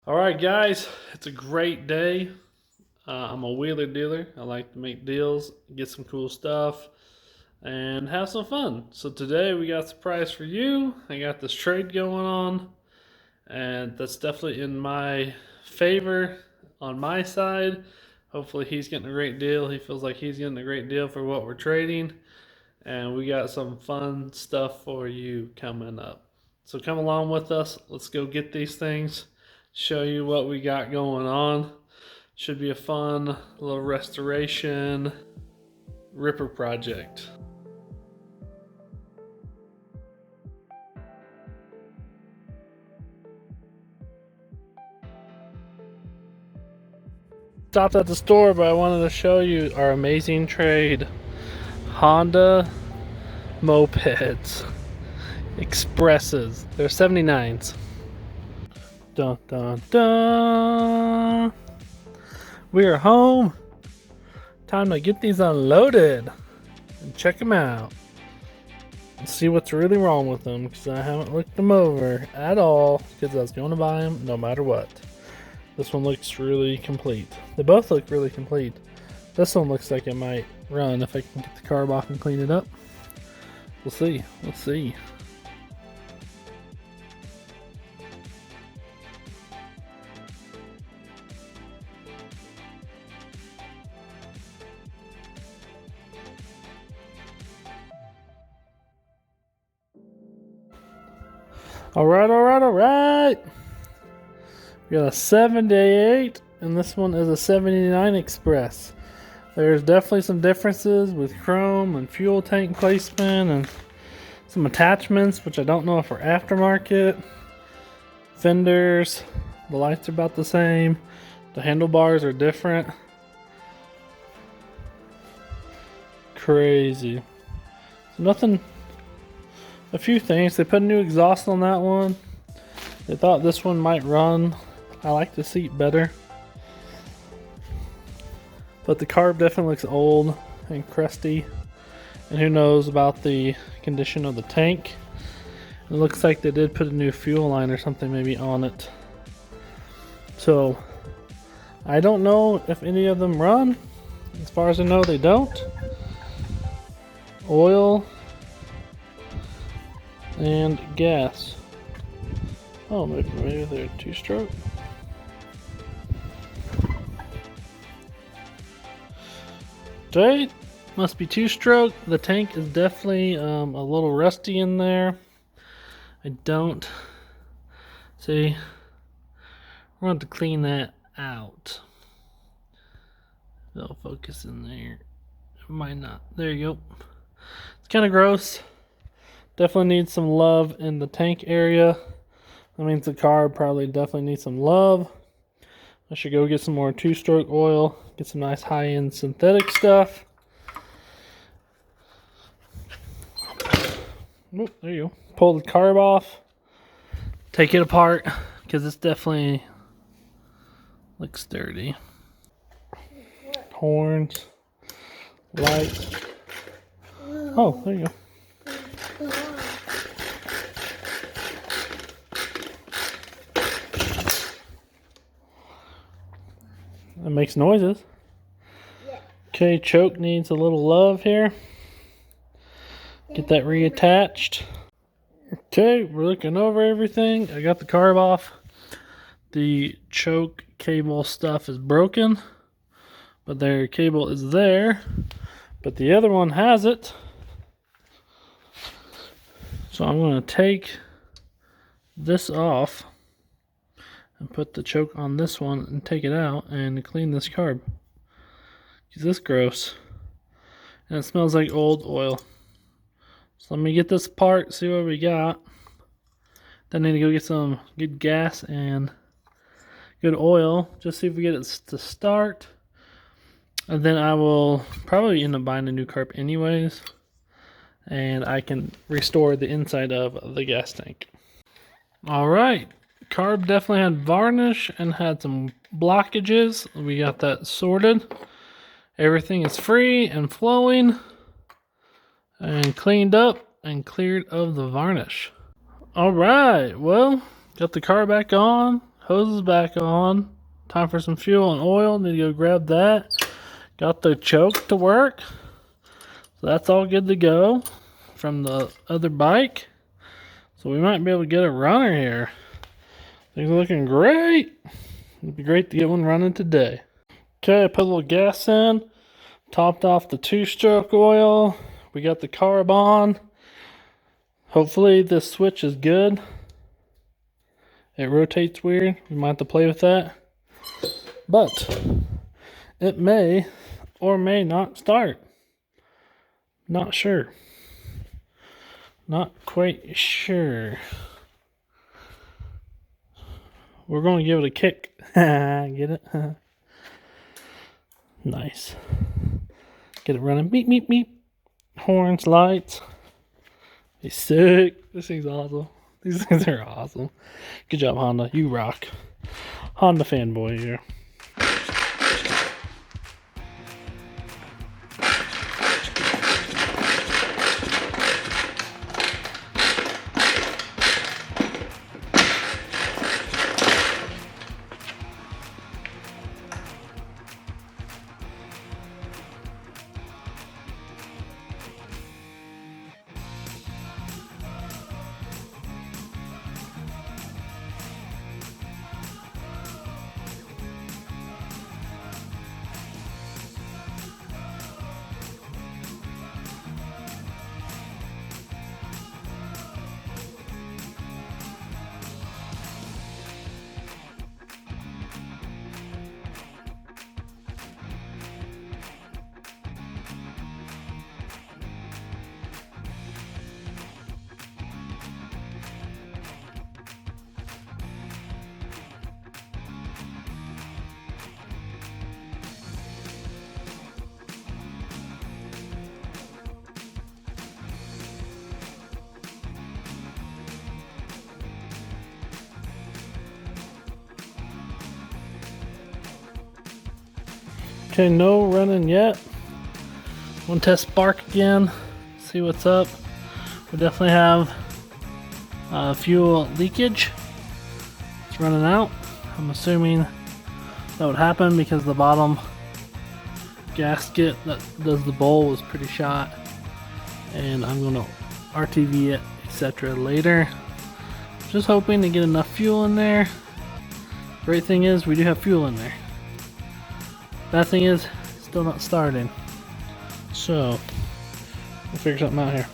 All right, guys, it's a great day. I'm a wheeler dealer. I like to make deals, get some cool stuff, and have some fun. So today we got a surprise for you. I got this trade going on, and that's definitely in my favor on my side. Hopefully he's getting a great deal. He feels like he's getting a great deal for what we're trading. And we got some fun stuff for you coming up. So come along with us. Let's go get these things, show you what we got going on. Should be a fun little restoration ripper project. Stopped at the store, but I wanted to show you our amazing trade. Honda Mopeds. Expresses. They're 79s. Dun dun dun. We are home. Time to get these unloaded and check them out and see what's really wrong with them, because I haven't looked them over at all because I was going to buy them no matter what. This one looks really complete. They both look really complete. This one looks like it might run if I can get the carb off and clean it up. We'll see. Let's see. All right. We got a 78, and this one is a 79 Express. There's definitely some differences with chrome and fuel tank placement and some attachments, which I don't know if are aftermarket. Fenders, the lights are about the same. The handlebars are different. Crazy. So nothing. A few things. They put a new exhaust on that one. They thought this one might run. I like the seat better. But the carb definitely looks old and crusty. And who knows about the condition of the tank. It looks like they did put a new fuel line or something maybe on it. So I don't know if any of them run. As far as I know, they don't. Oil and gas. Oh, maybe they're two-stroke. Okay, must be two-stroke. The tank is definitely a little rusty in there. I don't see. We're going to clean that out. It'll focus in there. It might not. There you go. It's kind of gross. Definitely needs some love in the tank area. That means the carb probably definitely needs some love. I should go get some more two-stroke oil. Get some nice high-end synthetic stuff. Oh, there you go. Pull the carb off. Take it apart, because it's definitely looks dirty. Horns. Lights. Oh, there you go. It makes noises. Okay, choke needs a little love here. Get that reattached. Okay, we're looking over everything. I got the carb off. The choke cable stuff is broken, but their cable is there. But the other one has it. So I'm going to take this off and put the choke on this one and take it out and clean this carb. Because this is gross. And it smells like old oil. So let me get this apart, see what we got. Then I need to go get some good gas and good oil. Just see if we get it to start. And then I will probably end up buying a new carb anyways. And I can restore the inside of the gas tank. Alright. Carb definitely had varnish and had some blockages. We got that sorted. Everything is free and flowing and cleaned up and cleared of the varnish. Alright, well, got the car back on. Hose is back on. Time for some fuel and oil. Need to go grab that. Got the choke to work. So that's all good to go from the other bike. So we might be able to get a runner here. Things are looking great. It'd be great to get one running today. Okay, I put a little gas in. Topped off the 2-stroke oil. We got the carb on. Hopefully this switch is good. It rotates weird. We might have to play with that. But it may or may not start. Not sure. Not quite sure. We're going to give it a kick. Get it? Nice. Get it running. Beep, beep, beep. Horns, lights. He's sick. This thing's awesome. These things are awesome. Good job, Honda. You rock. Honda fanboy here. Okay, no running yet. Want to test spark again, see what's up. We definitely have fuel leakage. It's running out. I'm assuming that would happen because the bottom gasket that does the bowl was pretty shot. And I'm going to RTV it, etc. later. Just hoping to get enough fuel in there. Great thing is we do have fuel in there. Bad thing is, still not starting. So, we'll figure something out here.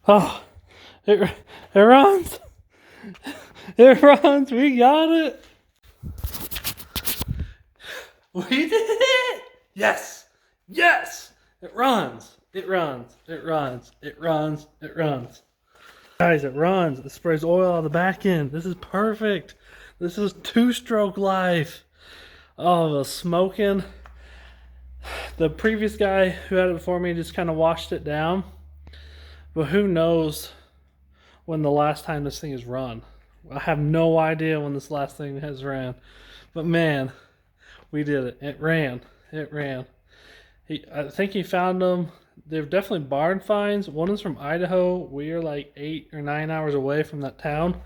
Oh, it runs. It runs. We got it. We did it. Yes. Yes. It runs. It runs. It runs. It runs. It runs. Guys, it runs. It sprays oil on the back end. This is perfect. This is two-stroke life. Oh, it was smoking. The previous guy who had it before me just kind of washed it down. But who knows when the last time this thing is run. I have no idea when this last thing has ran. But man, we did it. It ran. It ran. I think he found them. They're definitely barn finds. One is from Idaho. We are like 8 or 9 hours away from that town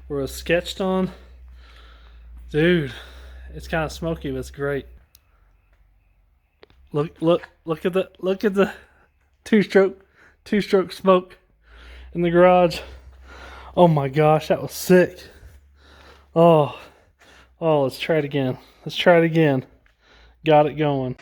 where it was sketched on. Dude, it's kind of smoky, but it's great. Look at the two-stroke smoke in the garage. Oh my gosh, that was sick. Oh, let's try it again. Let's try it again. Got it going.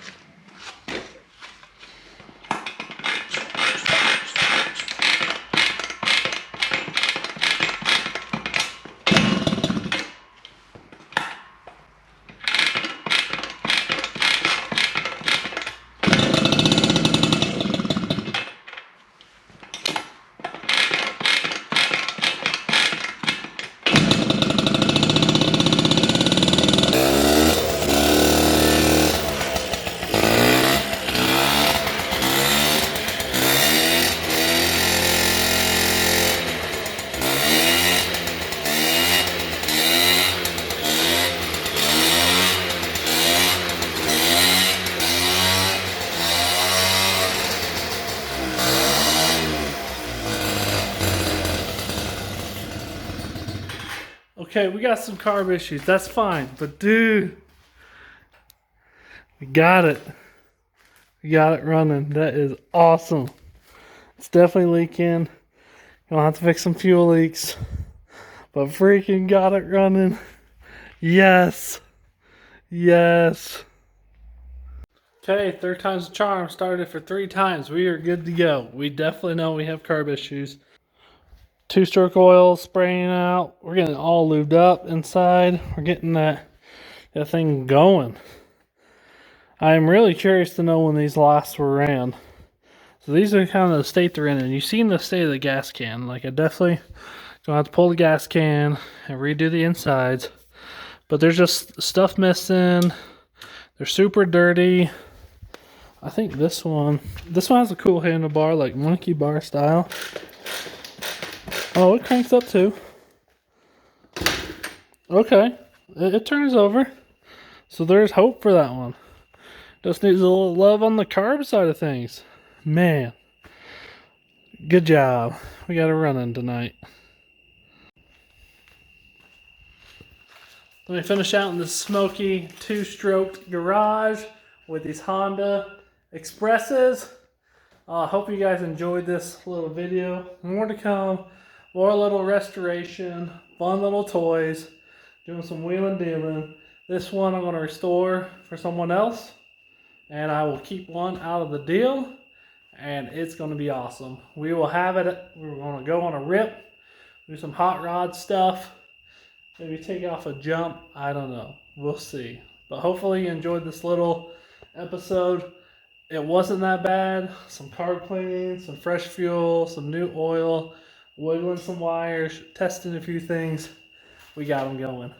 Okay, we got some carb issues. That's fine. But dude, we got it. We got it running. That is awesome. It's definitely leaking. Gonna have to fix some fuel leaks. But freaking got it running. Yes. Yes. Okay, third time's the charm. Started for 3 times. We are good to go. We definitely know we have carb issues. Two-stroke oil spraying out. We're getting it all lubed up inside. We're getting that thing going. I'm really curious to know when these last were ran. So these are kind of the state they're in. And you've seen the state of the gas can. Like I definitely gonna have to pull the gas can and redo the insides. But there's just stuff missing. They're super dirty. I think this one has a cool handlebar, like monkey bar style. Oh, it cranks up too. Okay, it turns over. So there's hope for that one. Just needs a little love on the carb side of things. Man, good job. We got it running tonight. Let me finish out in this smoky 2-stroke garage with these Honda Expresses. I hope you guys enjoyed this little video. More to come. More little restoration. Fun little toys. Doing some wheeling dealing. This one I'm going to restore for someone else. And I will keep one out of the deal. And it's going to be awesome. We will have it. We're going to go on a rip. Do some hot rod stuff. Maybe take off a jump. I don't know. We'll see. But hopefully you enjoyed this little episode. It wasn't that bad. Some carb cleaning, some fresh fuel, some new oil, wiggling some wires, testing a few things. We got them going.